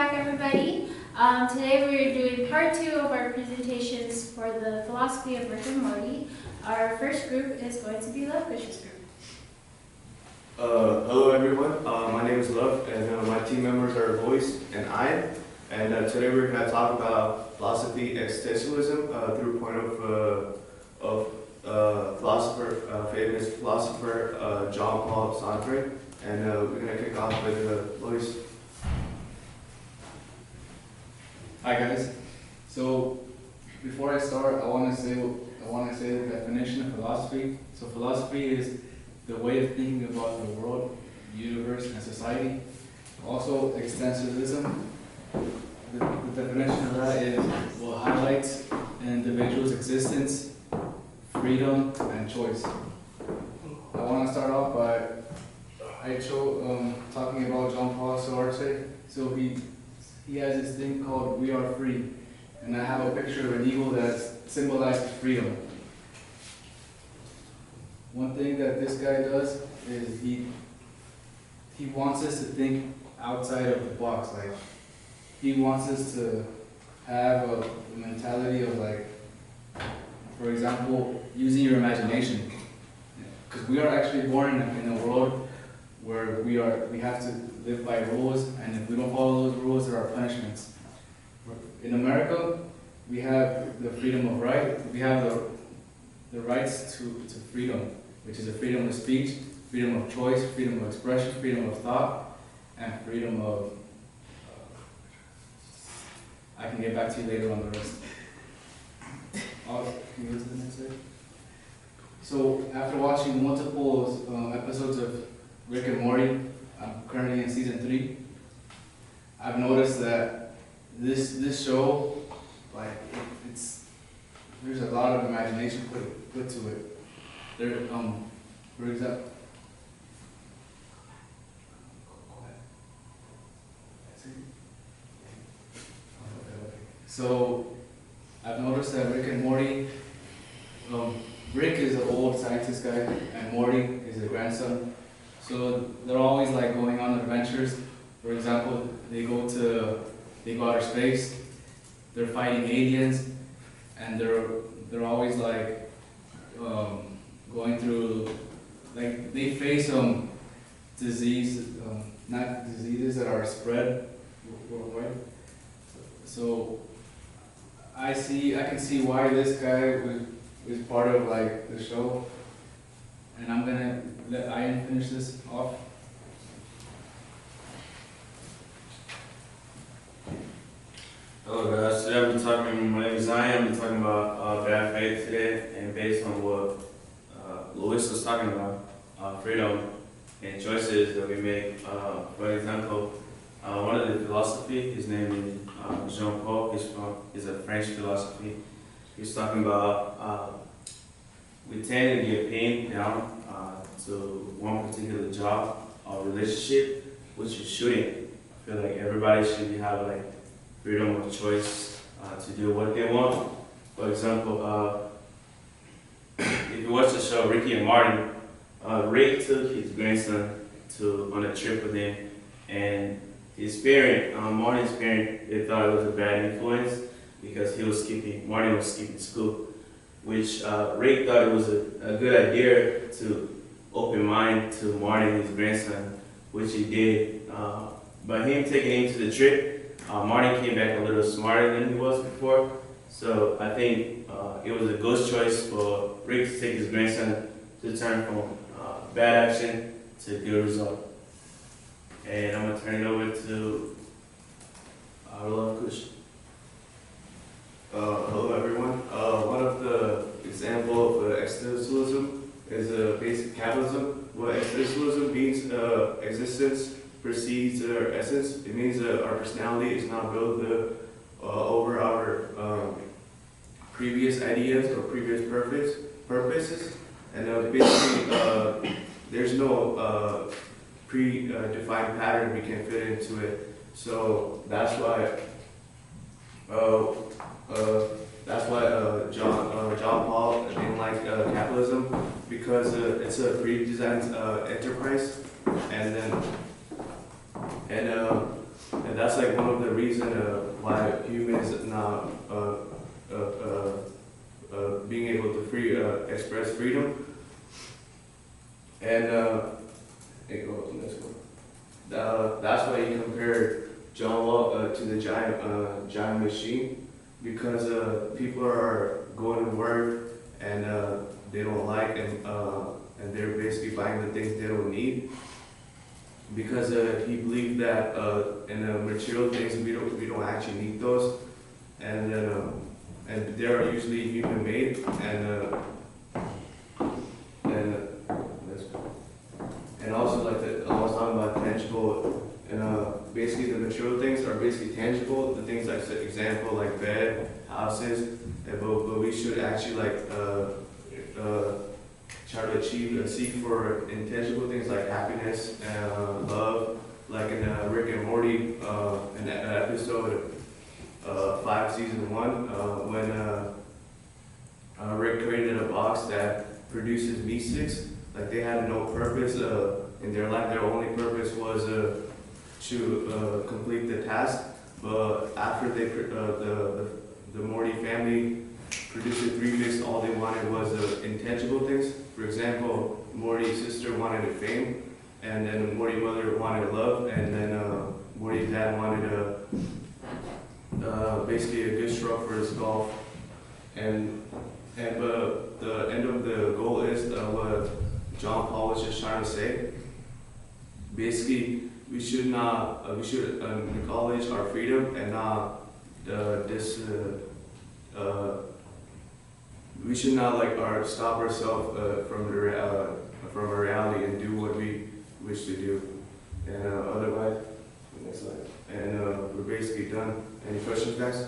back, everybody. Today we are doing part 2 of our presentations for the philosophy of Rick and Morty. Our first group is going to be Love Fish's group. Hello everyone, my name is Love, and my team members are Voice and I. And today we're going to talk about philosophy existentialism through a point of famous philosopher John Paul Sartre. And we're going to kick off with Voice. Hi guys. So before I start, I want to say the definition of philosophy. So philosophy is the way of thinking about the world, the universe, and society. Also, existentialism. The definition of that is will highlight an individual's existence, freedom, and choice. I want to start off by talking about Jean Paul Sartre. So he has this thing called "We Are Free," and I have a picture of an eagle that symbolizes freedom. One thing that this guy does is he wants us to think outside of the box. Like, he wants us to have a mentality of, like, for example, using your imagination. Because we are actually born in a world where we have to live by rules, and if we don't follow those rules, there are punishments. In America, we have the freedom of right. We have the rights to freedom, which is the freedom of speech, freedom of choice, freedom of expression, freedom of thought, and freedom of... I can get back to you later on the rest. Can you go to the next slide? So, after watching multiple episodes of Rick and Morty, I'm currently in season 3, I've noticed that this show, like, there's a lot of imagination put to it. There, for example, so I've noticed that Rick and Morty, Rick is an old scientist guy, and Morty is a grandson. So they're always like going on adventures. For example, they go outer space. They're fighting aliens, and they're always like going through, like, they face not diseases that are spread worldwide. So I can see why this guy was part of, like, the show, and I'm gonna let Ian finish this off. Hello guys, my name is Ian. I'm talking about bad faith today, and based on what Louis was talking about, freedom and choices that we make. For example, one of the philosophy, his name is Jean Paul, he's a French philosophy. He's talking about we tend to get pinned down to one particular job or relationship, which you shouldn't. I feel like everybody should have, like, freedom of choice to do what they want. For example, if you watch the show Ricky and Marty, Rick took his grandson on a trip with him, and his parent, Marty's parent, they thought it was a bad influence because Marty was skipping school, which Rick thought it was a good idea to open mind to Marty and his grandson, which he did. By him taking him to the trip, Marty came back a little smarter than he was before. So I think it was a good choice for Rick to take his grandson to turn from bad action to good result. And I'm going to turn it over to our love Kush. Hello everyone. One of the examples of existentialism is basic capitalism. What existentialism means, existence precedes our essence. It means our personality is not built over our previous ideas or previous purposes. And basically, there's no predefined pattern we can fit into it. So that's why John Paul didn't like capitalism, because it's a pre-designed enterprise, and that's like one of the reason why humans not being able to express freedom. And let's go. That's why he compared John Locke to the giant machine, because people are going to work and they don't like, and they're basically buying the things they don't need, because he believed that in material things we don't actually need those, and they are usually human made, and also like I was talking about tangible, and basically the material things are basically tangible. The things like, for example, like bed, houses, but we should actually like try to seek for intangible things like happiness and love, like in Rick and Morty, in episode 5, season 1, when Rick created a box that produces meat sticks. Like they had no purpose in their life. Their only purpose was to complete the task. But after the Morty family produced the 3 mix, all they wanted was intangible things. For example, Morty's sister wanted fame, and then Morty's mother wanted love, and then Morty's dad wanted basically a good stroke for his golf. But the end of the goal is what John Paul was just trying to say. Basically, we should acknowledge our freedom and not we should not like stop ourselves from a reality and do what we wish to do. And otherwise, next slide. And we're basically done. Any questions, guys?